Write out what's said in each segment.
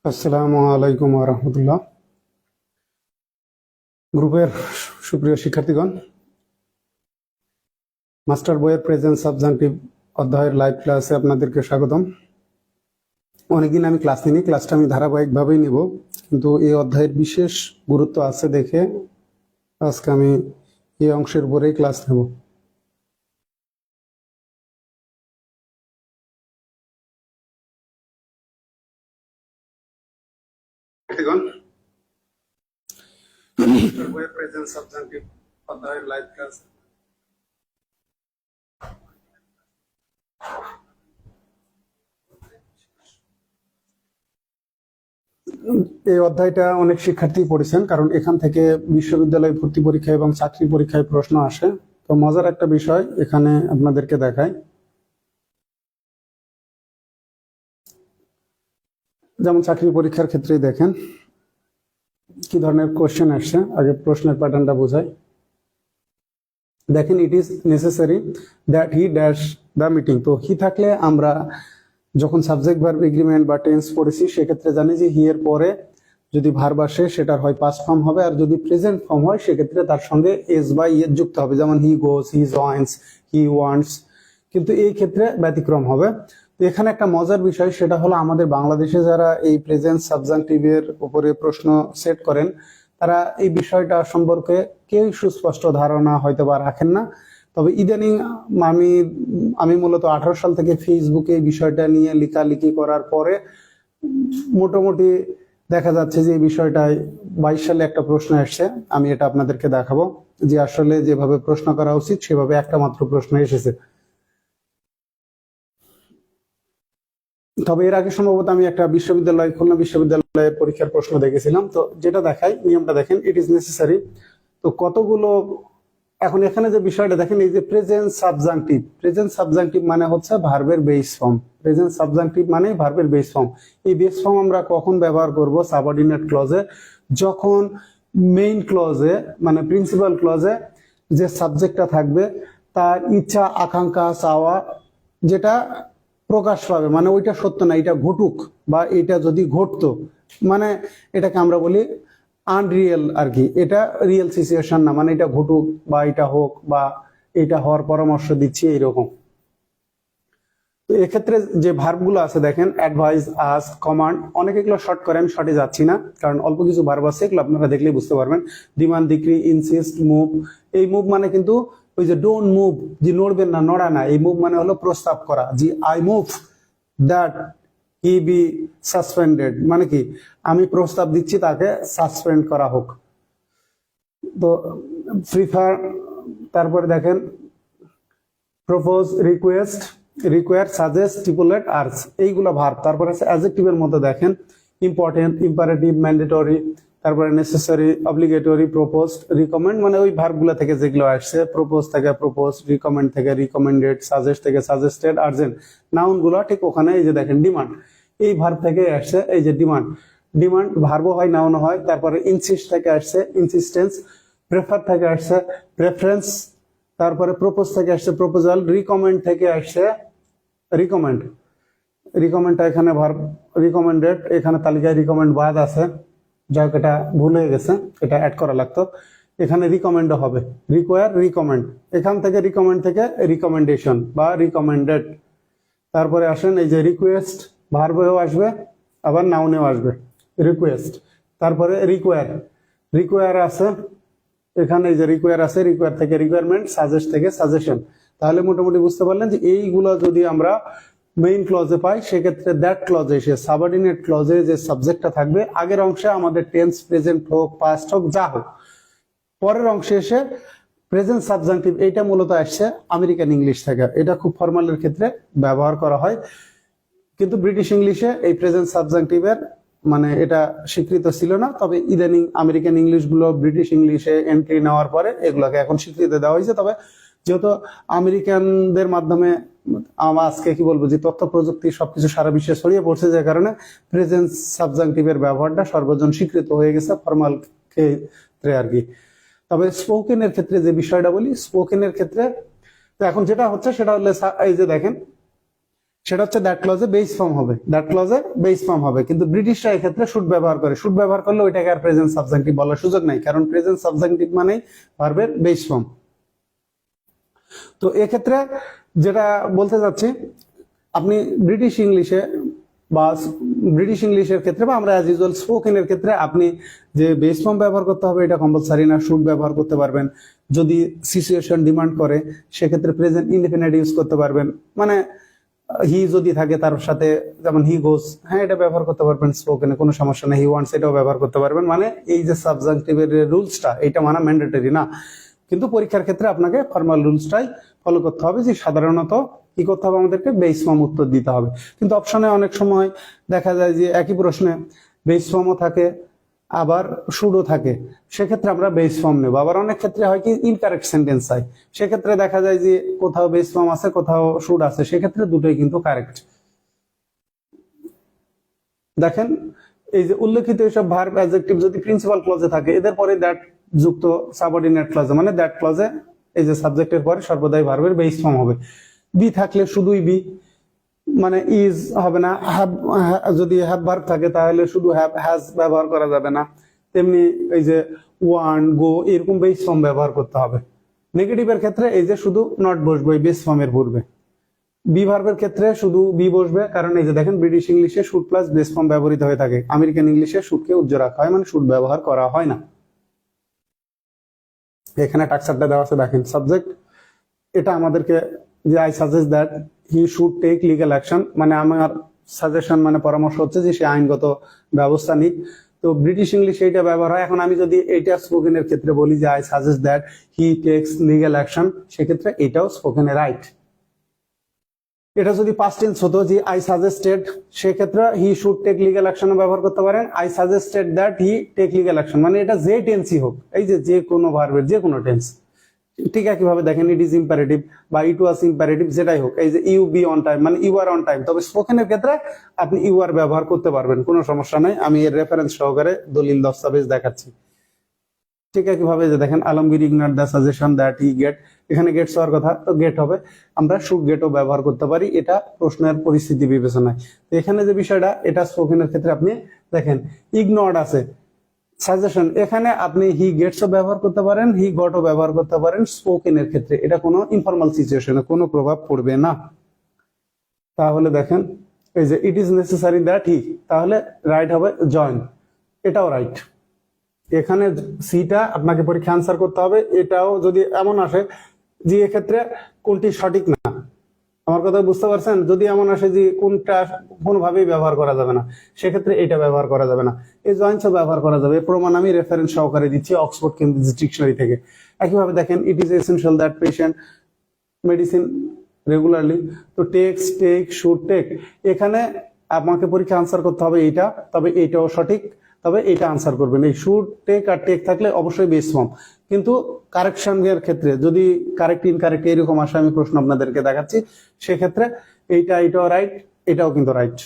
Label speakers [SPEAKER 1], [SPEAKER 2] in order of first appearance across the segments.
[SPEAKER 1] আসসালামু আলাইকুম রহমতুল্লাহ। গ্রুপের সুপ্রিয় শিক্ষার্থীগণ, মাস্টার বইয়ের প্রেজেন্ট সাবজেক্টিভ অধ্যায়ের লাইভ ক্লাসে আপনাদেরকে স্বাগতম। অনেকদিন আমি ক্লাস নিইনি, ক্লাসটা আমি ধারাবাহিকভাবেই নিব, কিন্তু এই অধ্যায়ের বিশেষ গুরুত্ব আছে দেখে আজকে আমি এই অংশের উপরেই ক্লাস নেব। মাস্টার বইয়ের প্রেজেন্ট সাবজেক্টিভ অধ্যায়ের লাইভ ক্লাস এই অধ্যায়টা অনেক শিক্ষার্থী পড়েছেন, কারণ এখান থেকে বিশ্ববিদ্যালয় ভর্তি পরীক্ষা এবং চাকরি পরীক্ষায় প্রশ্ন আসে। তো মজার একটা বিষয় এখানে আপনাদেরকে দেখাই। যেমন চাকরি পরীক্ষার ক্ষেত্রেই দেখেন কি ধরনের কোশ্চেন আসছে। আগে প্রশ্নের প্যাটার্নটা বোঝাই। দেখেন, it is necessary that he dash the meeting. তো হি থাকলে আমরা যখন সাবজেক্ট ভার্ব এগ্রিমেন্ট বা টেন্স পড়েছি সেক্ষেত্রে জানি যে হি এর পরে যদি ভার্ব আসে সেটার হয় পাস্ট ফর্ম হবে, আর যদি প্রেজেন্ট ফর্ম হয় সেক্ষেত্রে তার সঙ্গে এস বা ইয়ের যুক্ত হবে, যেমন হি গোস, হি জয়েন্স, হি ওয়ান্টস। কিন্তু এই ক্ষেত্রে ব্যতিক্রম হবে। তো এখানে একটা মজার বিষয়, সেটা হলো আমাদের বাংলাদেশে যারা এই প্রেজেন্ট সাবজেক্টিভের উপরে প্রশ্ন সেট করেন তারা এই বিষয়টা সম্পর্কে কেউ সুস্পষ্ট ধারণা হয়তো বা রাখেন না। তবে ইদানিং আমি আমি মূলত 18 সাল থেকে ফেসবুকে এই বিষয়টা নিয়ে লেখালেখি করার পরে মোটামুটি দেখা যাচ্ছে যে এই বিষয়টায় 22 সালে একটা প্রশ্ন আসছে। আমি এটা আপনাদেরকে দেখাবো যে আসলে যেভাবে প্রশ্ন করা উচিত সেভাবে একটা মাত্র প্রশ্ন এসেছে। তবে এর আগে সম্ভবত আমি একটা খুলনা বিশ্ববিদ্যালয়ের পরীক্ষার প্রশ্ন দেখেছিলাম। তো যেটা দেখাই, নিয়মটা দেখেন, ইট ইজ নেসেসারি। তো কতগুলো এখন এখানে যে বিষয়টা দেখেন, এই যে প্রেজেন্ট সাবজেক্টিভ মানে হচ্ছে ভার্বের বেস ফর্ম। প্রেজেন্ট সাবজেক্টিভ মানে ভার্বের বেস ফর্ম। এই বেস ফর্ম আমরা কখন ব্যবহার করব? সাবঅর্ডিনেট ক্লজে, যখন মেইন ক্লজে মানে প্রিন্সিপাল ক্লজে যে সাবজেক্টটা থাকবে তার ইচ্ছা, আকাঙ্ক্ষা, চাওয়া যেটা প্রকাশ পাবে, মানে ওইটা সত্য না, এটা ঘটুক বা এটা যদি ঘটতো, মানে এটাকে আমরা বলি আনরিয়েল আর কি। এটা রিয়েল সিচুয়েশন না, মানে এটা ঘটুক বা এটা হোক বা এটা হওয়ার পরামর্শ দিচ্ছি এইরকম। তো এক্ষেত্রে যে ভার্বগুলো আছে দেখেন, অ্যাডভাইস, আস্ক, কমান্ড, অনেকে এগুলো শর্ট করেন, শর্টে যাচ্ছি না কারণ অল্প কিছু ভার্ব আছে, এগুলো আপনারা দেখলেই বুঝতে পারবেন। Demand, decree, insist, move. এই মুভ মানে কিন্তু ওই যে ডোন্ট মুভ, যে নড়বেন না, নড়া না। এই মুভ মানে হলো প্রস্তাব করা, যে I move that he be suspended, মানে কি আমি প্রস্তাব দিচ্ছি তাকে সাসপেন্ড করা হোক। তো প্রিফার, তারপরে দেখেন propose, request, require, suggest, stipulate, urge, এইগুলো ভার্ব। তারপরে আছে অ্যাডজেক্টিভের মধ্যে দেখেন ইম্পর্টেন্ট, ইম্পারেটিভ, ম্যান্ডেটরি, তারপরে নেসেসারি, অব্লিগেটরি, প্রপোজড, রিকমেন্ড, মানে ওই ভার্বগুলো থেকে যেগুলো আসছে। প্রপোজ থেকে প্রপোজ, রিকমেন্ড থেকে রিকমেন্ডেড, সাজেস্ট থেকে সাজেস্টেড, আর্জেন্ট। নাউনগুলো ঠিক ওখানে এই যে দেখেন ডিমান্ড, এই ভার্ব থেকে আসছে এই যে ডিমান্ড। ডিমান্ড ভার্বও হয়, নাউনও হয়। তারপরে ইনসিস্ট থেকে আসছে ইনসিস্টেন্স, প্রেফার থেকে আসছে প্রেফারেন্স, তারপরে প্রপোজ থেকে আসছে প্রপোজাল, রিকমেন্ড থেকে আসছে রিকমেন্ড। রিকমেন্ডটা এখানে ভার্ব, রিকমেন্ডেড, এখানে তালিকায় রিকমেন্ড বাদ আছে, যাই হোক এটা ভুল হয়ে গেছে, এটা অ্যাড করা লাগতো। এখানে রিকমেন্ডও হবে, রিকোয়ার, রিকমেন্ড। এখান থেকে রিকমেন্ড থেকে রিকমেন্ডেশন বা রিকমেন্ডেড। তারপরে আসেন এই যে রিকোয়েস্ট, ভার্বেও আসবে আবার নাউনেও আসবে, রিকোয়েস্ট। তারপরে রিকোয়ার, রিকোয়ার আছে এখানে, এই যে রিকোয়ার আছে, রিকোয়ার থেকে রিকোয়ারমেন্ট, সাজেস্ট থেকে সাজেশন। তাহলে মোটামুটি বুঝতে পারলেন যে এইগুলো যদি আমরা মেইন ক্লজে পাই সেক্ষেত্রে দ্যাট ক্লজে এসে সাবঅর্ডিনেট ক্লজে যে সাবজেক্টটা থাকবে আগের অংশে আমাদের টেন্স, প্রেজেন্ট হোক, পাস্ট হোক, যা হোক, পরের অংশে এসে প্রেজেন্ট সাবজেক্টিভ। এইটা মূলত আসছে আমেরিকান ইংলিশ থেকে, এটা খুব ফর্মালের ক্ষেত্রে ব্যবহার করা হয়। কিন্তু ব্রিটিশ ইংলিশে এই প্রেজেন্ট সাবজেক্টিভের মানে এটা স্বীকৃত ছিল না। তবে ইদানিং আমেরিকান ইংলিশ গুলো ব্রিটিশ ইংলিশে এন্ট্রি নেওয়ার পরে এগুলোকে এখন স্বীকৃতি দেওয়া হয়েছে। তবে যেহেতু আমেরিকানদের মাধ্যমে আজকে কি বলবো যে তথ্য প্রযুক্তি সবকিছু সারা বিশ্বে ছড়িয়ে পড়ছে, যে কারণে প্রেজেন্ট সাবজেক্টিভের ব্যবহারটা সর্বজন স্বীকৃত হয়ে গেছে ফর্মাল ক্ষেত্রে আর কি। তবে স্পোকেনের ক্ষেত্রে যে বিষয়টা বলি, স্পোকেনের ক্ষেত্রে তো এখন যেটা হচ্ছে সেটা হলো এই যে দেখেন সেটা হচ্ছে দ্যাট ক্লজে বেস ফর্ম হবে, দ্যাট ক্লজে বেস ফর্ম হবে। কিন্তু ব্রিটিশরা এক্ষেত্রে শুড ব্যবহার করে, শুড ব্যবহার করলে ওইটাকে আর প্রেজেন্ট সাবজেক্টিভ বলার সুযোগ নাই, কারণ প্রেজেন্ট সাবজেক্টিভ মানেই ভার্বের বেস ফর্ম। তো এক্ষেত্রে যেটা বলতে চাচ্ছি, আপনি ব্রিটিশ ইংলিশে বা ব্রিটিশ ইংলিশের ক্ষেত্রে বা আমরা অ্যাজ ইউজুয়াল স্পোকেনের ক্ষেত্রে আপনি যে বেস ফর্ম ব্যবহার করতে হবে এটা কম্পালসারি না, শুড ব্যবহার করতে পারবেন। যদি সিচুয়েশন ডিমান্ড করে সেক্ষেত্রে প্রেজেন্ট ইনডিফিনিট ইউজ করতে পারবেন, মানে হি যদি থাকে তার সাথে, যেমন হি গোস, হ্যাঁ এটা ব্যবহার করতে পারবেন স্পোকেনে, কোনো সমস্যা নেই। হি ওয়ান্টস এটাও ব্যবহার করতে পারবেন। মানে এই যে সাবজেক্টিভের রুলসটা এটা মানা ম্যান্ডেটরি না, কিন্তু পরীক্ষার ক্ষেত্রে আপনাকে ফর্মাল রুলসটাই ফলো করতে হবে, যে সাধারণত কি করতে হবে, আমাদেরকে বেস ফর্ম উত্তর দিতে হবে। কিন্তু অপশনে অনেক সময় দেখা যায় যে একই প্রশ্নে বেস ফর্মও থাকে আবার শুডও থাকে, সেক্ষেত্রে আমরা বেস ফর্ম নেব। আবার অনেক ক্ষেত্রে হয় কি ইনকারেক্ট সেন্টেন্স হয়, সেক্ষেত্রে দেখা যায় যে কোথাও বেস ফর্ম আছে কোথাও শুড আছে, সেক্ষেত্রে দুটোই কিন্তু কারেক্ট। দেখেন এই যে উল্লেখিত এইসব ভার্ব অ্যাডজেক্টিভ যদি প্রিন্সিপাল ক্লজে থাকে, এদের পরে দ্যাট যুক্ত সাবঅর্ডিনেট ক্লজে, মানে দ্যাট ক্লজে এই যে সাবজেক্টের পরে সর্বদাই ভার্বের বেস ফর্ম হবে। বি থাকলে শুধুই বি, মানে ইজ হবে না। হ্যাভ যদি হ্যাভ ভার্ব থাকে তাহলে শুধু হ্যাভ, হ্যাজ ব্যবহার করা যাবে না। তেমনি এই যে ওয়ান, গো, এরকম বেস ফর্ম ব্যবহার করতে হবে। নেগেটিভের ক্ষেত্রে এই যে শুধু নট বসবে বেস ফর্মের পূর্বে। বি ভার্বের ক্ষেত্রে শুধু বি বসবে, কারণ এই যে দেখেন ব্রিটিশ ইংলিশে শুড প্লাস বেস ফর্ম ব্যবহৃত হয়ে থাকে, আমেরিকান ইংলিশে শুডকে উজ্জ্ব রাখা হয়, মানে শুড ব্যবহার করা হয় না। এখানে টাকসারটা দেওয়া আছে দেখেন, সাবজেক্ট এটা আমাদেরকে যে I suggest that he should take legal action, মানে আমার সাজেশন মানে পরামর্শ হচ্ছে যে সে আইনগত ব্যবস্থা নিক। তো ব্রিটিশ ইংলিশে এটা ব্যবহার হয়। এখন আমি যদি এইটা স্পোকেনের ক্ষেত্রে বলি যে I suggest that he takes legal action, সেক্ষেত্রে এটাও স্পোকেনে রাইট। এটা যদি পাস্ট টেন্স হতো যে আই সাজেস্টেড, সেক্ষেত্রে he should take legal action ব্যবহার করতে পারেন। I suggested that he take legal action, মানে এটা যে টেন্সই হোক, এই যে কোনো ভার্বের যে কোনো টেন্স। ঠিক একইভাবে দেখেন ইট ইজ ইম্পারেটিভ বা ইট ওয়াজ ইম্পারেটিভ, যেটাই হোক, এই যে ইউ বি অন টাইম মানে ইউ আর অন টাইম। তবে স্পোকেনের ক্ষেত্রে আপনি ইউ আর ব্যবহার করতে পারবেন, কোনো সমস্যা নেই। আমি এর রেফারেন্স সহকারে দলিল দস্তাবেজ দেখাচ্ছি। ঠিক একইভাবে যে দেখেন Alamgir ignore the suggestion that he get, এখানে গেটস হওয়ার কথা, তো গেট হবে। আমরা শুড গেটও ব্যবহার করতে পারি, এটা প্রশ্নের পরিস্থিতি বিবেচনায়। তো এখানে যে বিষয়টা, এটা স্পোকেনের ক্ষেত্রে আপনি দেখেন ইগনোর্ড আছে সাজেশন, এখানে আপনি হি গেটসও ব্যবহার করতে পারেন, হি গটও ব্যবহার করতে পারেন স্পোকেনের ক্ষেত্রে। এটা কোনো ইনফর্মাল সিচুয়েশনে কোনো প্রভাব পড়বে না। তাহলে দেখেন এই যে it is necessary that he, তাহলে রাইট হবে জয়েন, এটাও রাইট। এখানে সিটা আপনাকে পরীক্ষা আনসার করতে হবে। এটাও যদি এমন আসে যে এক্ষেত্রে কোনটি সঠিক না, আমার কথা বুঝতে পারছেন, যদি এমন আসে যে কোনটা কোনোভাবেই ব্যবহার করা যাবে না, সেক্ষেত্রে এটা ব্যবহার করা যাবে না। এই জয়েন্টসও ব্যবহার করা যাবে, প্রমাণ আমি রেফারেন্স সহকারে দিচ্ছি অক্সফোর্ড কেমব্রিজ ডিকশনারি থেকে। একইভাবে দেখেন it is essential that patient medicine regularly, তো টেক্স, টেক, শুড টেক, এখানে আমাকে পরীক্ষা আনসার করতে হবে এইটা, তবে এইটাও সঠিক, তবে এটা আনসার করবেন। এই শুড টেক আর টেক থাকলে অবশ্যই বেস ফর্ম, কিন্তু কারেকশনের ক্ষেত্রে যদি কারেক্ট ইনকারেক্ট এরকম আসে, আমি প্রশ্ন আপনাদেরকে দেখাচ্ছি, সেক্ষেত্রে এটাও রাইট, এটাও কিন্তু রাইট,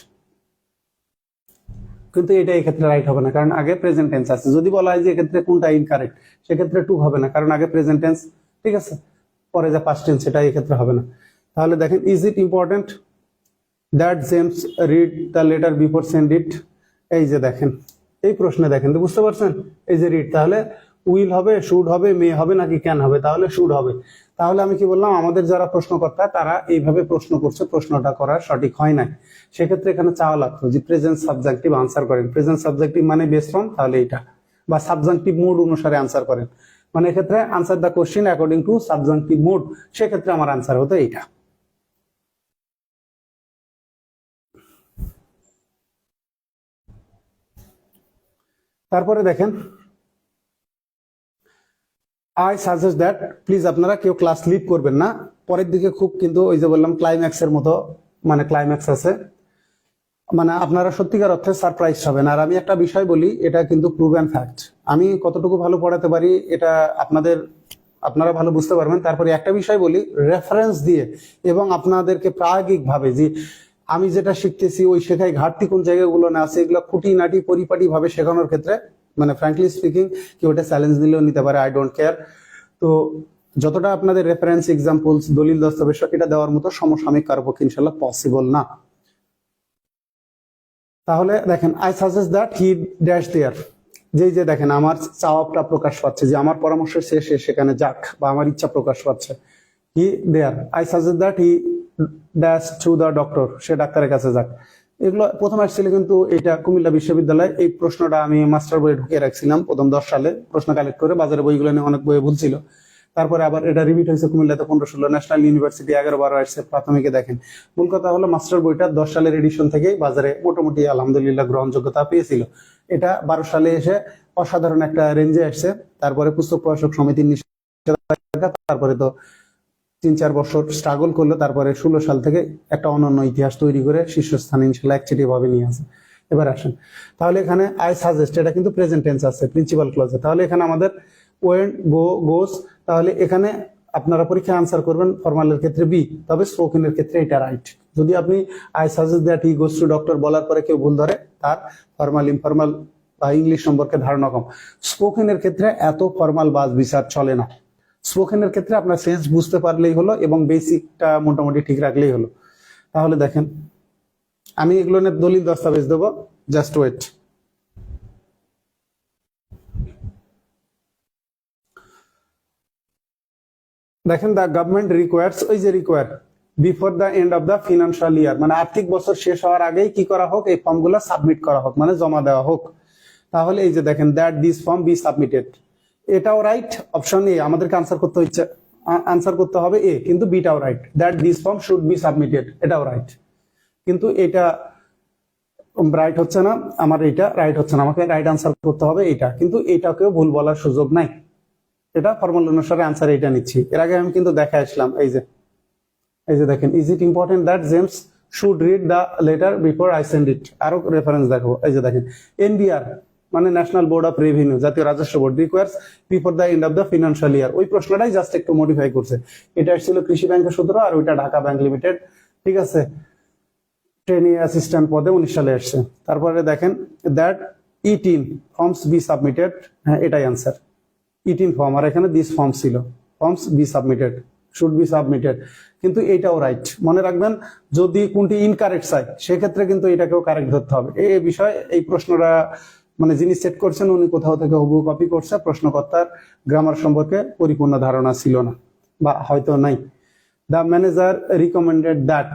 [SPEAKER 1] কিন্তু এটা এই ক্ষেত্রে রাইট হবে না, কারণ আগে প্রেজেন্ট টেন্স আছে। যদি বলা হয় যে এক্ষেত্রে কোনটা ইনকারেক্ট, সেক্ষেত্রে টু হবে না, কারণ আগে প্রেজেন্ট টেন্স, ঠিক আছে, পরে যে পাস্ট টেন্স, সেটা এই ক্ষেত্রে হবে না। তাহলে দেখেন is it important that James read the letter before send ইট, এই যে দেখেন এই প্রশ্নে দেখেন তো, বুঝতে পারছেন, এই যে রিড, তাহলে উইল হবে, শুড হবে, মে হবে নাকি ক্যান হবে, তাহলে শুড হবে। তাহলে আমি কি বললাম, আমাদের যারা প্রশ্নকর্তা তারা এইভাবে প্রশ্ন করছে, প্রশ্নটা করা সঠিক হয় নাই। সেক্ষেত্রে এখানে চাওয়া লাগতো যে প্রেজেন্ট সাবজেক্টিভ আনসার করেন, প্রেজেন্ট সাবজেক্টিভ মানে বেস ফর্ম, তাহলে এটা, বা সাবজেক্টিভ মুড অনুসারে আনসার করেন, মানে এক্ষেত্রে answer the question according to subjective mood, সেক্ষেত্রে আমার আনসার হতো এইটা। তারপরে দেখেন আই সাজেস্ট দ্যাট, প্লিজ আপনারা কেউ ক্লাস লিভ করবেন না, পরের দিকে খুব কিন্তু ওই যে বললাম ক্লাইম্যাক্স এর মতো, মানে ক্লাইম্যাক্স আছে, মানে আপনারা সত্যিকার অর্থে সারপ্রাইজ হবেন। আর আমি একটা বিষয় বলি, এটা কিন্তু প্রুভেন ফ্যাক্ট, আমি কতটুকু ভালো পড়াতে পারি এটা আপনারা ভালো বুঝতে পারবেন। তারপরে একটা বিষয় বলি রেফারেন্স দিয়ে, এবং আপনাদেরকে প্রায়োগিক ভাবে যে আমি যেটা শিখতেছি ওই শেখায় ঘাটতি কোন জায়গাগুলো না আছে, এগুলো খুঁটিনাটি পরিপাটি ভাবে শেখানোর ক্ষেত্রে, মানে ফ্র্যাঙ্কলি স্পিকিং, কেউ এটা চ্যালেঞ্জ দিলেও নিতে পারে, আই ডোন্ট কেয়ার। তো যতটা আপনাদের রেফারেন্স এক্সাম্পলস দলিল দস্তাবেজ এটা দেওয়ার মতো সমসাময়িক কারো পক্ষে ইনশাল্লাহ পসিবল না। তাহলে দেখেন I suggest that he dash there, যে দেখেন আমার চাওয়াটা প্রকাশ পাচ্ছে যে আমার পরামর্শের শেষে সেখানে যাক, বা আমার ইচ্ছা প্রকাশ পাচ্ছে। He there I suggest that he dash to the doctor, সে ডাক্তারের কাছে যাক। এগুলো প্রথম আসছিল কিন্তু এটা কুমিল্লা বিশ্ববিদ্যালয়, এই প্রশ্নটা আমি মাস্টার বইয়ে ঢুকিয়ে রাখছিলাম প্রথম 10 সালে প্রশ্ন কালেক্ট করে, বাজারে বইগুলো নিয়ে অনেক বইয়ে ভুল ছিল। তারপরে আবার এটা রিপিট হয়েছে কুমিল্লাতে 15-16, ন্যাশনাল ইউনিভার্সিটি 11-12 আসছে প্রাথমিকে। দেখেন মূল কথা হলো মাস্টার বইটা 10 সালের এডিশন থেকেই বাজারে মোটামুটি আলহামদুলিল্লাহ গ্রহণযোগ্যতা পেয়েছিল। এটা 12 সালে এসে অসাধারণ একটা রেঞ্জে আসছে। তারপরে পুস্তক প্রকাশক সমিতির নিষেধাজ্ঞা, তারপরে তো 3-4 বছর স্ট্রাগল করলো, তারপরে 16 সাল থেকে একটা অনন্য ইতিহাস তৈরি করে শীর্ষস্থানে ইনশাল্লাহ একচেটিয়া ভাবে নিয়ে আসে। এবার আসেন তাহলে এখানে আই সাজেস্ট, এটা কিন্তু প্রেজেন্ট টেন্স আছে প্রিন্সিপাল ক্লজে। তাহলে এখানে আমাদের ওয়েন গো গোস, তাহলে এখানে আপনারা পরীক্ষা আনসার করবেন ফরমালের ক্ষেত্রে বি, তবে স্পোকেনের ক্ষেত্রে এটা রাইট। যদি আপনি I suggest that he goes to doctor বলার পরে কেউ ভুল ধরে, তার ফরমাল ইনফরমাল বা ইংলিশ সম্পর্কে ধারণা কম। স্পোকেনের ক্ষেত্রে এত ফরমাল বাজ বিচার চলে না। স্পোকেনের ক্ষেত্রে আপনার সেন্স বুঝতে পারলেই হলো এবং বেসিকটা মোটামুটি ঠিক রাখলেই হলো। তাহলে দেখেন আমি এগুলো নিয়ে দলিল দস্তাবেজ দেবো, জাস্ট ওয়েট। দেখেন দ্য গভর্নমেন্ট রিকোয়ার্স, ওই যে require before the end of the financial year, মানে আর্থিক বছর শেষ হওয়ার আগেই কি করা হোক, এই ফর্মগুলো সাবমিট করা হোক, মানে জমা দেওয়া হোক। তাহলে এই যে দেখেন that this form be submitted, এটাও রাইট, অপশন এ আমাদেরকে আনসার করতে হবে এ, কিন্তু বিটাও right. That this form should be submitted, এটাও রাইট, কিন্তু এটা রাইট হচ্ছে না, আমার এটা রাইট হচ্ছে না, আমাকে রাইট আনসার করতে হবে এটা, কিন্তু এটাকেও ভুল বলার সুযোগ নাই। এটা ফর্মাল অনুসারে আনসার এটা নিচ্ছি। এর আগে আমি কিন্তু দেখা আসলাম, এই যে দেখেন is it important that James should read the letter before I send ইট, আরো রেফারেন্স দেখো। এই যে দেখেন এনবিআর মানে ন্যাশনাল বোর্ড অফ রেভিনিউ, জাতীয় রাজস্ব board, requires before the end of the financial year, ওই প্রশ্নটাই জাস্ট একটু মডিফাই করছে। এটা আসছিল কৃষি ব্যাংকের সূত্র, আর ওইটা ঢাকা ব্যাংক লিমিটেড, ঠিক আছে, ট্রেনি অ্যাসিস্ট্যান্ট পদে 19 সালে আসছে। তারপরে দেখেন দ্যাট 18 ফর্মস বি সাবমিটেড, হ্যাঁ এটাই আনসার 18 ফর্ম, আর এখানে দিস ফর্ম ছিল, forms be submitted should be submitted, কিন্তু এটাও রাইট। মনে রাখবেন যদি কোনটি ইনকারেক্ট চাই সেক্ষেত্রে কিন্তু এটাকেও কারেক্ট ধরতে হবে। এই বিষয়ে এই প্রশ্নটা মানে যিনি সেট করছেন উনি কোথাও থেকে হুবহু কপি করছে, প্রশ্নকর্তার গ্রামার সম্পর্কে পরিপূর্ণ ধারণা ছিল না বা হয়তো নাই। দ্য ম্যানেজার রিকমেন্ডেড দ্যাট,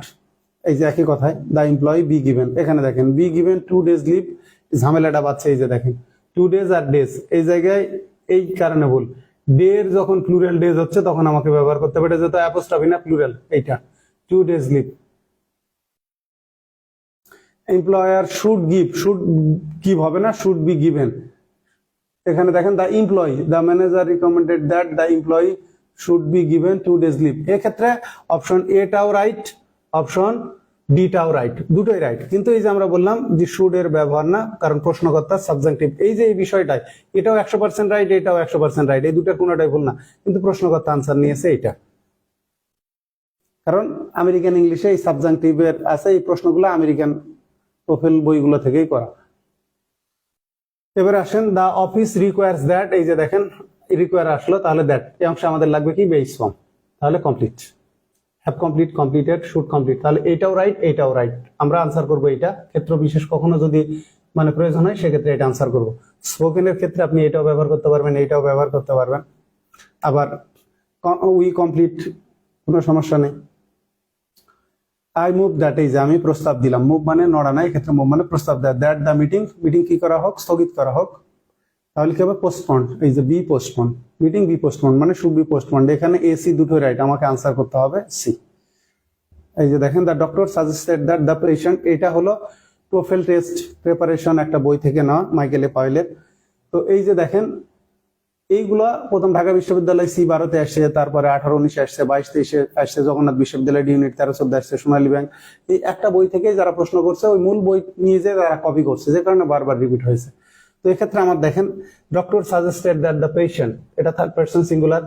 [SPEAKER 1] এই যে একই কথায় দ্য এমপ্লয়ি বি গিভেন, এখানে দেখেন বি গিভেন 2 days লিভ, ঝামেলাটা বাড়ছে। এই যে দেখেন 2 days আর ডেজ, এই জায়গায় এই কারণে ভুল, ডের যখন প্লুরাল ডেজ হচ্ছে তখন আমাকে ব্যবহার করতে হবে, যেহেতু অ্যাপোস্ট্রফি না প্লুরাল, এইটা 2 days leave. Employer should give হবে না, শুড বি গিভেন। এখানে দেখেন the employee, the manager recommended that the employee should be given 2 days leave. এক্ষেত্রে অপশন এটাও রাইট, অপশন ডিটাও রাইট, দুটোই রাইট। কিন্তু এই যে আমরা বললাম যে শুড এর ব্যবহার না, কারণ প্রশ্নকর্তা সাবজেক্টিভ, এই যে এই বিষয়টাই, এটাও 100% রাইট, এটাও 100% রাইট, এই দুটার কোনোটাই ভুল না, কিন্তু প্রশ্নকর্তা আনসার নিয়েছে এটা, কারণ আমেরিকান ইংলিশে এই সাবজেক্টিভের আছে, এই প্রশ্নগুলো আমেরিকান প্রোফাইল বইগুলো থেকেই করা। এবার আসেন দ্য অফিস রিকোয়ার্স দ্যাট, এই যে দেখেন রিকোয়ার আসলো, তাহলে দ্যাট এই অংশে আমাদের লাগবে কি বেস ফর্ম, তাহলে complete, have complete, completed, should complete, তাহলে এইটাও রাইট, এইটাও রাইট, আমরা আনসার করবো এটা। ক্ষেত্র বিশেষ কখনো যদি মানে প্রয়োজন হয় সেক্ষেত্রে এটা আনসার করবো। স্পোকেনের ক্ষেত্রে আপনি এটাও ব্যবহার করতে পারবেন, এইটাও ব্যবহার করতে পারবেন। আবার উই কমপ্লিট, কোনো সমস্যা নেই। আই মুভ দ্যাট, এই যে আমি প্রস্তাব দিলাম, মুভ মানে নড়া নাই, এক্ষেত্রে মুভ মানে প্রস্তাব দেয়। দ্যাট দ্য মিটিং কি করা হোক, স্থগিত করা হোক, তাহলে কি হবে পোস্টপন্ড, এই যে be postponed, meeting be postponed মানে শুড বি পোস্টপন্ড, এখানে এ সি দুটোই রাইট, আমাকে আনসার করতে হবে সি। এই যে দেখেন the doctor suggested that the patient, এটা হলো টোফেল টেস্ট প্রিপারেশন, একটা বই থেকে নেওয়া মাইকেল এ পাওয়েলের। তো এই যে দেখেন এইগুলা প্রথম ঢাকা বিশ্ববিদ্যালয় C12-তে আসছে, তারপরে 18-19 আসছে, 22-23 আসছে, জগন্নাথ বিশ্ববিদ্যালয় ইউনিট 13-14 আসছে, সোনালী ব্যাংক, এই একটা বই থেকে যারা প্রশ্ন করছে ওই মূল বই নিয়ে যে তারা কপি করছে, যে কারণে বারবার রিপিট হয়েছে। তো এক্ষেত্রে আমার দেখেন doctor suggested that the patient, এটা থার্ড পারসন সিঙ্গুলার,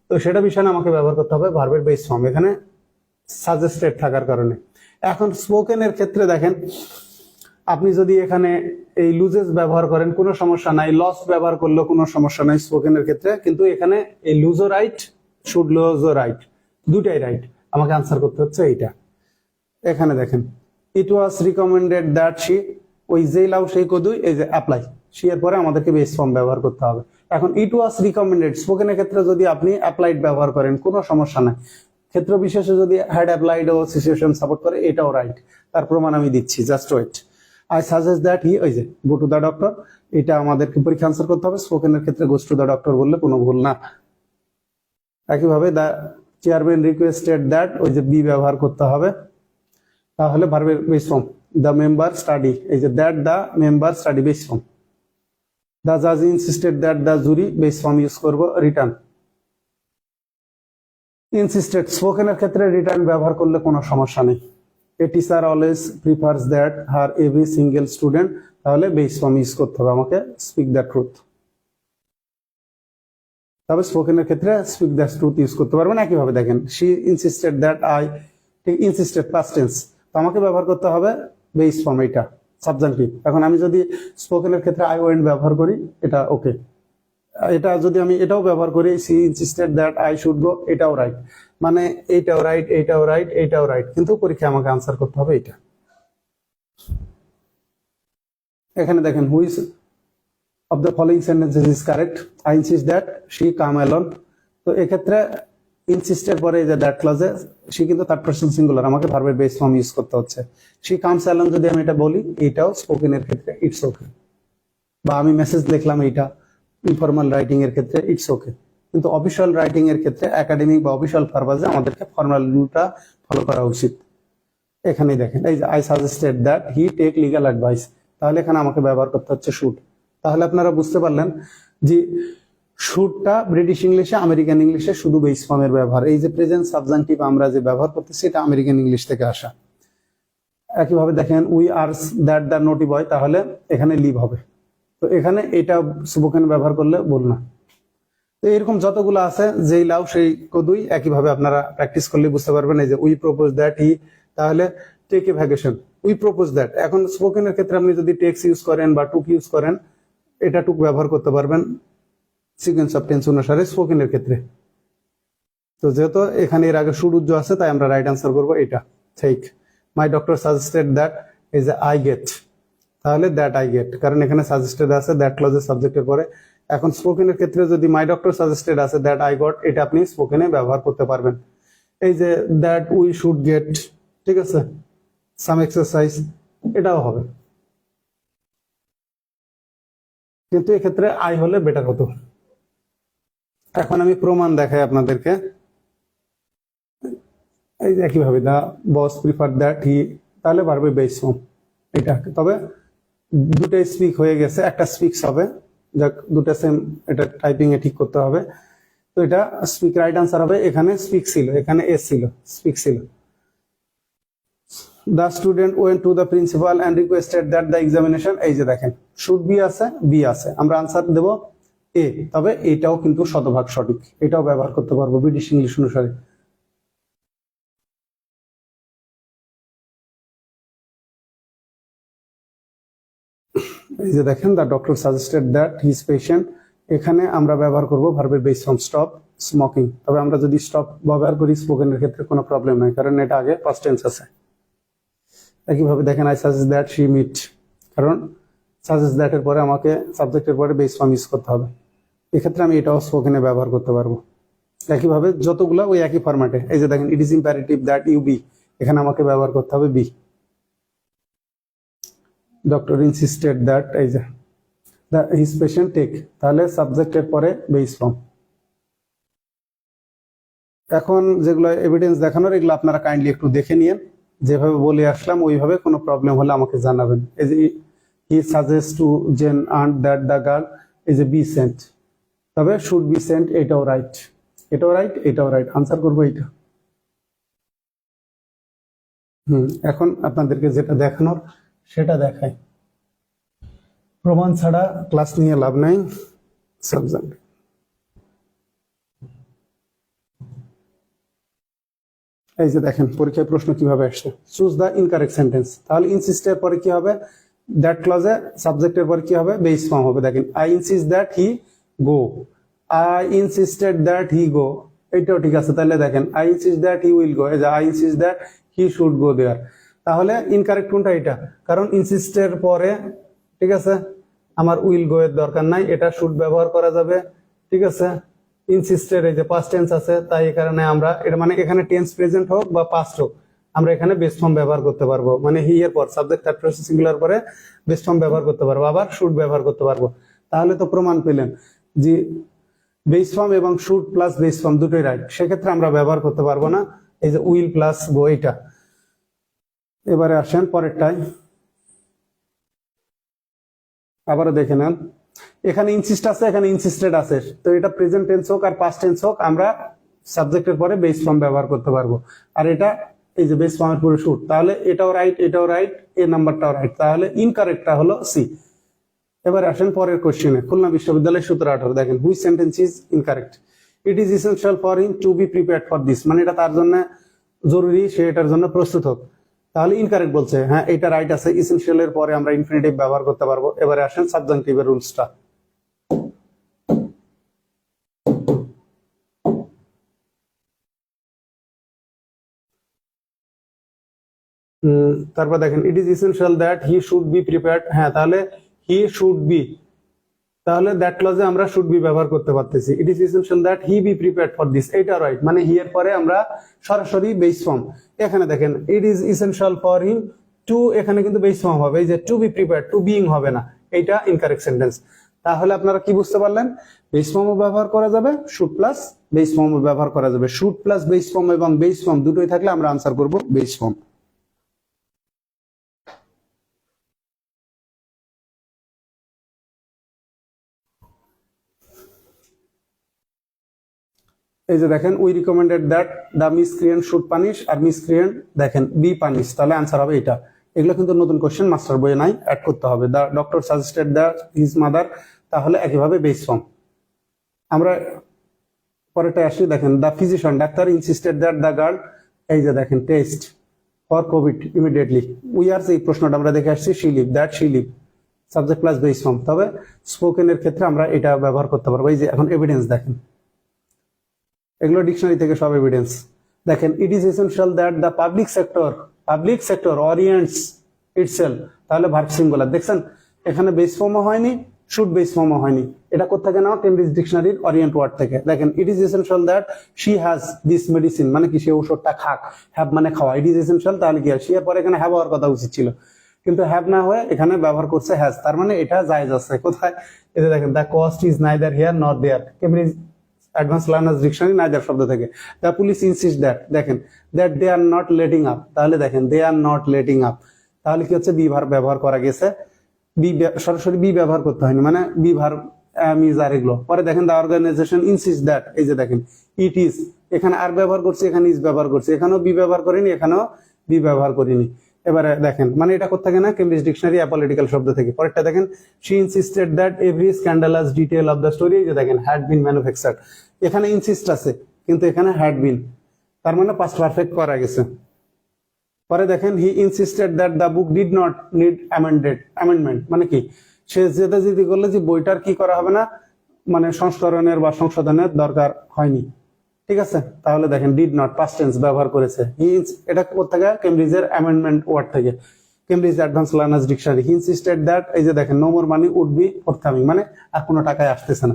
[SPEAKER 1] তো সেটা বিষয়ে আমাকে ব্যবহার করতে হবে ভার্বের বেস ফর্ম, এখানে সাজেস্টেড থাকার কারণে। এখন স্পোকেনের ক্ষেত্রে দেখেন আপনি যদি এখানে এই লুজেস ব্যবহার করেন কোনো সমস্যা নাই, লস ব্যবহার করলেও কোনো সমস্যা নাই স্পোকেনের ক্ষেত্রে, কিন্তু এখানে এই লুজও রাইট শুড লজও রাইট, দুটাই রাইট, আমাকে আনসার করতে হচ্ছে এইটা। এখানে দেখেন ইট ওয়াজ রিকমেন্ডেড দ্যাট শি, ওই যেই লাউ সেই কদুই, এই যে অ্যাপ্লাই, শি এর পরে আমাদেরকে বেস ফর্ম ব্যবহার করতে হবে। এখন ইট ওয়াজ রিকমেন্ডেড স্পোকেনের ক্ষেত্রে যদি আপনি অ্যাপ্লাইড ব্যবহার করেন কোনো সমস্যা নাই, ক্ষেত্র বিশেষে যদি হ্যাড অ্যাপ্লাইড ও সিচুয়েশন সাপোর্ট করে এটাও রাইট, তার প্রমাণ আমি দিচ্ছি, just wait. I suggest that he, ওই যে গো টু দ্য ডক্টর, এটা আমাদেরকে পরীক্ষা আনসার করতে হবে। স্পোকেনের ক্ষেত্রে গোস টু দ্য ডক্টর বললে কোনো ভুল না। একইভাবে দ্য চেয়ারম্যান রিকোয়েস্টেড দ্যাট, ওই যে বি ব্যবহার করতে হবে, তাহলে ভার্বের base form the member study, এই যে that the member study base form. The জাজ insisted that the jury, base form use করবো রিটার্ন। ইনসিস্টেড স্পোকেনের ক্ষেত্রে রিটার্ন ব্যবহার করলে কোনো সমস্যা নেই। A teacher always prefers that her every single student, তাহলে বেস ফর্ম ইউজ করতে হবে আমাকে স্পিক দ্য ট্রুথ। তবে স্পোকেনের ক্ষেত্রে স্পিক দ্য ট্রুথ ইউজ করতে পারবেন। একইভাবে দেখেন শি ইনসিস্টেড দ্যাট আই, ঠিক ইনসিস্টেড পাস্ট টেন্স, তো আমাকে ব্যবহার করতে হবে বেস ফর্ম, এটা সাবজেক্টিভ। এখন আমি যদি স্পোকেনের ক্ষেত্রে আই ওয়েন্ট ব্যবহার করি এটা ওকে, এটা যদি আমি এটাও ব্যবহার করি she insisted that I should go, এটাও রাইট, মানে এইটাও রাইট, এইটাও রাইট, এইটাও রাইট, কিন্তু পরীক্ষায় আমাকে আনসার করতে হবে এটা। এখানে দেখেন which of the following sentences is correct, I insist that she come alone, তো এক্ষেত্রে ইনসিস্টের পরে যে দ্যাট ক্লজে সে কিন্তু থার্ড পারসন সিঙ্গুলার, আমাকে ভার্বের বেস ফর্ম ইউজ করতে হচ্ছে। শি কামস অ্যালোন যদি আমি এটা বলি, এটাও স্পোকেনের ক্ষেত্রে ইটস ওকে, বা আমি মেসেজ লিখলাম এইটা ইনফর্মাল রাইটিং এর ক্ষেত্রে ইটস ওকে, কিন্তু অফিসিয়াল রাইটিং এর ক্ষেত্রে একাডেমিক বা অফিসিয়াল পারপাজে আমাদেরকে ফর্মাল রুলটা ফলো করা উচিত। এখানেই দেখেন এই যে I suggested that he take legal advice, তাহলে এখানে আমাকে ব্যবহার করতে হচ্ছে শুড। তাহলে আপনারা বুঝতে পারলেন যে শুডটা ব্রিটিশ ইংলিশে, আমেরিকান ইংলিশে শুধু বেস ফর্মের ব্যবহার। এই যে প্রেজেন্ট সাবজেক্টিভ আমরা যে ব্যবহার করতেছি এটা আমেরিকান ইংলিশ থেকে আসা। একইভাবে দেখেন উই আর দ্যাট দ্য নোটি বয়, তাহলে এখানে লিভ হবে, তো এখানে এটা স্পোকেন ব্যবহার করলে ভুল না। তো এরকম যতগুলো আছে যেই লাউ সেই কদুই, একইভাবে আপনারা প্র্যাকটিস করলে বুঝতে পারবেন। এই যে উই প্রপোজ দ্যাট হি, তাহলে take a vacation, we propose that. এখন স্পোকেনের ক্ষেত্রে আপনি যদি টেক্স ইউজ করেন বা টুক ইউজ করেন, এটা টুক ব্যবহার করতে পারবেন সিকোয়েন্স অফ টেন্স অনুসারে স্পোকেনের ক্ষেত্রে। তো যেহেতু এখানে এর আগে শুড উজ্জ্ব আছে, তাই আমরা রাইট আনসার করবো এটা, ঠিক। মাই ডক্টর সাজেস্টেড দ্যাট, এই যে আই গেট, তাহলে দ্যাট আই গেট, কারণ এখানে সাজেস্টেড আছে দ্যাট ক্লজের সাবজেক্টের পরে। এখন স্পোকেনের ক্ষেত্রে যদি মাই ডক্টর সাজেস্টেড আছে দ্যাট আই গট, এটা আপনি স্পোকেনে ব্যবহার করতে পারবেন। এই যে দ্যাট উই শুড গেট, ঠিক আছে, সাম এক্সারসাইজ, এটাও হবে, কিন্তু এক্ষেত্রে আই হলে বেটার হতো। এখন আমি প্রমাণ দেখাই আপনাদেরকে। এই যে একইভাবে দা বস প্রিফার দ্যাট হি, তাহলে পারবে বেস ফর্ম এটা। তবে দুটাই স্পিক হয়ে গেছে, একটা স্পিক্স হবে, যাক দুটা সেম, এটা টাইপিং এ ঠিক করতে হবে। তো এটা স্পিক রাইট আনসার হবে, এখানে স্পিক ছিল, এখানে এস ছিল, স্পিক ছিল। The student went to the principal and requested that the examination, এই যে দেখেন শুড বি আছে, বি আছে, আমরা আনসার দেব এ। তবে এটাও কিন্তু শতভাগ সঠিক, এটাও ব্যবহার করতে পারবো ব্রিটিশ ইংলিশ অনুসারে। এই যে দেখেন the doctor suggested that his patient, এখানে আমরা ব্যবহার করব ভার্বের বেস ফর্ম স্টপ স্মোকিং। তবে আমরা যদি স্টপ ব্যবহার করি স্পোকেনের ক্ষেত্রে কোনো প্রবলেম নাই, কারণ এটা আগে পাস্ট টেন্স আছে। একইভাবে দেখেন I suggest that she meet, কারণ সাজেস্ট দ্যাট এর পরে আমাকে সাবজেক্টের পরে বেস ফর্ম ইউজ করতে হবে, এক্ষেত্রে আমি এটাও স্পোকেনে ব্যবহার করতে পারবো। একইভাবে যতগুলো ওই একই ফরম্যাটে। এই যে দেখেন it is imperative that you be, এখানে আমাকে ব্যবহার করতে হবে বি। ডক্টর ইনসিস্টেড দ্যাট, এই যে হিজ পেশেন্ট টেক, তাহলে সাবজেক্টের পরে বেস ফর্ম। এখন যেগুলো এভিডেন্স দেখানোর, এগুলো আপনারা কাইন্ডলি একটু দেখে নিয়েন, যেভাবে বলে আসলাম ওইভাবে। কোনো প্রবলেম হলে আমাকে জানাবেন। এই যে he suggest to Jane aunt that the girl, এই যে বি সেন্ট, তবে শুড বি সেন্ট, এটাও রাইট, এটাও রাইট, এটাও রাইট, আনসার করবো এইটা। এখন আপনাদেরকে যেটা দেখানোর সেটা দেখাই, প্রমাণ ছাড়া ক্লাস নিয়ে লাভ নাই। সাবজেক্ট এই যে দেখেন পরীক্ষায় প্রশ্ন কিভাবে আসছে, চুজ দ্য ইনকারেক্ট সেন্টেন্স, তাহলে ইনসিস্টের পরে কি হবে, দ্যাট ক্লজে সাবজেক্টের পরে কি হবে, বেস ফর্ম হবে। দেখেন I insist that he go, I insisted that he go, এইটাও ঠিক আছে। তাহলে দেখেন I insist that he will go, এই যে I insist that he should go there. তাহলে ইনকারেক্ট কোনটা? এটা, কারণ ইনসিস্টের পরে ঠিক আছে আমার উইল গো এর দরকার নাই, এটা শুড ব্যবহার করা যাবে। ঠিক আছে, ইনসিস্টের এই যে পাস্ট টেন্স আছে, তাই এই কারণে আমরা এটা মানে এখানে টেন্স প্রেজেন্ট হোক বা পাস্ট হোক আমরা এখানে বেস ফর্ম ব্যবহার করতে পারবো, মানে হি এর পর সাবজেক্ট থার্ড পারসন সিঙ্গুলার পরে বেস ফর্ম ব্যবহার করতে পারবো, আবার শুড ব্যবহার করতে পারবো। তাহলে তো প্রমাণ পেলেন যে বেস ফর্ম এবং শুড প্লাস বেস ফর্ম দুটোই রাইট, সেক্ষেত্রে আমরা ব্যবহার করতে পারবো না এই যে উইল প্লাস গো এটা। এবারে আসেন পরেরটাই, আবারও দেখে নেন। এখানে ইনসিস্ট আছে, এখানে ইনসিস্টেড আছে, তো এটা প্রেজেন্ট টেন্স হোক আর পাস্ট টেন্স হোক আমরা সাবজেক্টের পরে বেস ফর্ম ব্যবহার করতে পারবো। আর এটা এই যে বেস ফর্মের পুরো শুড, তাহলে এটাও রাইট, এটাও রাইট, এ নাম্বারটাও রাইট, তাহলে ইনকারেক্টটা হলো সি। এবার আসেন পরের কোশ্চেনে, খুলনা বিশ্ববিদ্যালয়ের 17-18 দেখেন, which sentence is incorrect? It is essential for him two be prepared for this, মানে এটা তার জন্য জরুরি, সে এটার জন্য প্রস্তুত হোক। তাহলে ইনকারেক্ট বলছে, হ্যাঁ এটা রাইট আছে, ইসেনশিয়ালের পরে আমরা ইনফিনিটিভ ব্যবহার করতে পারবো। এবারে আসেন সাবজাংটিভের রুলসটা। তারপর দেখেন it is essential that he should be prepared, হ্যাঁ তাহলে হি শুড বি, তাহলে দ্যাট ক্লজে আমরা শুড বি ব্যবহার করতে পারতেছি। ইট is essential that he be prepared for this, এটা রাইট, মানে হি এর পরে আমরা সরাসরি বেস ফর্ম। এখানে দেখেন it is essential for him to, এখানে কিন্তু বেস ফর্ম হবে, এই যে to be prepared, to being হবে না, এইটা ইনকারেক্ট সেন্টেন্স। তাহলে আপনারা কি বুঝতে পারলেন? বেস ফর্মও ব্যবহার করা যাবে, শুড প্লাস বেস ফর্মও ব্যবহার করা যাবে। শুড প্লাস বেস ফর্ম এবং বেস ফর্ম দুটোই থাকলে আমরা আনসার করব বেস ফর্ম। এই যে দেখেন we recommended that the miscreant should punish, আর মিসক্রিয়েন্ট দেখেন বি পানিশ, তাহলে আনসার হবে এটা। এগুলো কিন্তু নতুন কোশ্চেন, মাস্টার বইয়ে নাই, অ্যাড করতে হবে। The doctor suggested that his mother, তাহলে একইভাবে বেস ফর্ম। আমরা পরেরটা আসি, দেখেন the physician doctor insisted that the girl, এই যে দেখেন test for Covid immediately, we are এই প্রশ্নটা আমরা দেখে আসছি, she leave, that she leave, subject plus base form. তবে স্পোকেনের ক্ষেত্রে আমরা এটা ব্যবহার করতে পারবো। এই যে এখন এভিডেন্স দেখেন, এগুলো ডিকশনারি থেকে সব এভিডেন্স। দেখেন it is essential that the public sector orients itself, তাহলে ভার্ব সিঙ্গুলার। দেখছেন এখানে বেস ফর্মও হয়নি, শুড বেস ফর্মও হয়নি, এটা কোথা থেকে নাও? কেমব্রিজ ডিকশনারির অরিয়েন্ট ওয়ার্ড থেকে। দেখেন it is essential that she has this medicine, মানে কি সে ওষুধটা খাক, হ্যাভ মানে খাওয়া, ইট ইজ এসেনশিয়াল, তাহলে কি হয়? সি এর পরে এখানে হ্যাভ হওয়ার কথা উচিত ছিল, কিন্তু হ্যাভ না হয়ে এখানে ব্যবহার করছে হ্যাজ, তার মানে এটা জায়েজ আছে। কোথায়? এই যে দেখেন the cost is neither here not there, Cambridge advance learners Dictionary neither শব্দ থেকে। দ্য পুলিশ ইনসিস্ট দ্যাট, দেখেন that they are not letting up, তাহলে দেখেন they are not letting up, তাহলে কি হচ্ছে? বি ভার্ব ব্যবহার করা গেছে, বি সরাসরি বি ব্যবহার করতে হয়নি, মানে বি ভার্ব ইজ আর এগুলো। পরে দেখেন দ্য অর্গানাইজেশন ইনসিস্ট দ্যাট, এই যে দেখেন ইট ইজ, এখানে আর ব্যবহার করছি, এখানে ইজ ব্যবহার করছি, এখানেও বি ব্যবহার করিনি, এখানেও বি ব্যবহার করিনি। এবারে দেখেন মানে এটা কোথা না? কেমব্রিজ ডিকশনারি অ্যাপলিটিক্যাল শব্দ থেকে। পরেরটা দেখেন she insisted that every scandalous detail of the story, যে দেখেন হ্যাড বিন ম্যানুফ্যাকচার্ড, এখানে ইনসিস্ট আছে কিন্তু এখানে হ্যাড বিন, তার মানে পাস্ট পারফেক্ট করা গেছে। পরে দেখেন হি insisted that the book did not need amendment, মানে কি সে জেদাজেদি করলে যে বইটার কি করা হবে না, মানে সংস্করণের বা সংশোধনের দরকার হয়নি। ঠিক আছে, তাহলে দেখেন ডিড নট পাস্ট টেন্স ব্যবহার করেছে। এটা কোথা? কেমব্রিজের অ্যামেন্ডমেন্ট ওয়ার্ড থেকে, Cambridge advance learners dictionary. He insisted that, এই যে দেখেন no more money would be forthcoming, মানে আর কোনো টাকায় আসতেছে না।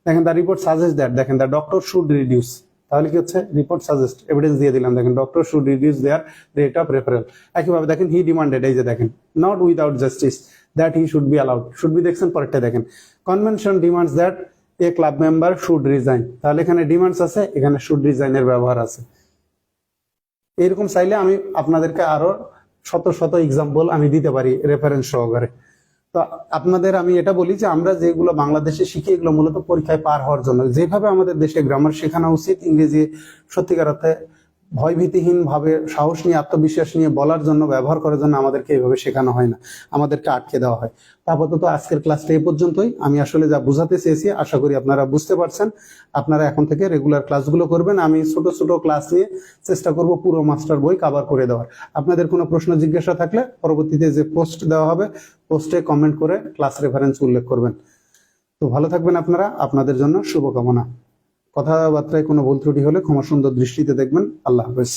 [SPEAKER 1] দেখেন দ্য রিপোর্ট সাজেস্ট দ্যাট, দেখেন দ্য ডক্টর শুড রিডিউস, তাহলে কি হচ্ছে? রিপোর্ট সাজেস্ট, এভিডেন্স দিয়ে দিলাম, দেখেন doctor should reduce their rate of referral. একইভাবে দেখেন হি ডিমান্ডেড, এই যে দেখেন not without justice that he should be allowed, should be দেখছেন। পরেরটা দেখেন convention demands that a club member should resign, তাহলে এখানে ডিমান্ডস আছে, এখানে শুড রিজাইনের ব্যবহার আছে। এরকম চাইলে আমি আপনাদেরকে আরো শত শত এক্সাম্পল আমি দিতে পারি রেফারেন্স সহকারে। তো আপনাদের আমি এটা বলি যে আমরা যেগুলো বাংলাদেশে শিখি এগুলো মূলত পরীক্ষায় পার হওয়ার জন্য। যেভাবে আমাদের দেশে গ্রামার শেখানো উচিত, ইংরেজি সত্যিকার অর্থে ভয়ভীতিহীন ভাবে সাহস নিয়ে আত্মবিশ্বাস নিয়ে বলার জন্য, ব্যবহার করার জন্য আমাদেরকে এইভাবে শেখানো হয় না, আমাদেরকে আটকে দেওয়া হয়। আপাতত আজকের ক্লাসটা এই পর্যন্তই। আমি আসলে যা বুঝাতে চেয়েছি আশা করি আপনারা বুঝতে পারছেন। আপনারা এখন থেকে রেগুলার ক্লাসগুলো করবেন, আমি ছোট ছোট ক্লাস নিয়ে চেষ্টা করব পুরো মাস্টার বই কভার করে দেওয়ার। আপনাদের কোনো প্রশ্ন জিজ্ঞাসা থাকলে পরবর্তীতে যে পোস্ট দেওয়া হবে পোস্টে কমেন্ট করে ক্লাস রেফারেন্স উল্লেখ করবেন। তো ভালো থাকবেন আপনারা, আপনাদের জন্য শুভকামনা। কথাবার্তায় কোনো ভুল ত্রুটি হলে ক্ষমা সুন্দর দৃষ্টিতে দেখবেন। আল্লাহ হাফেজ।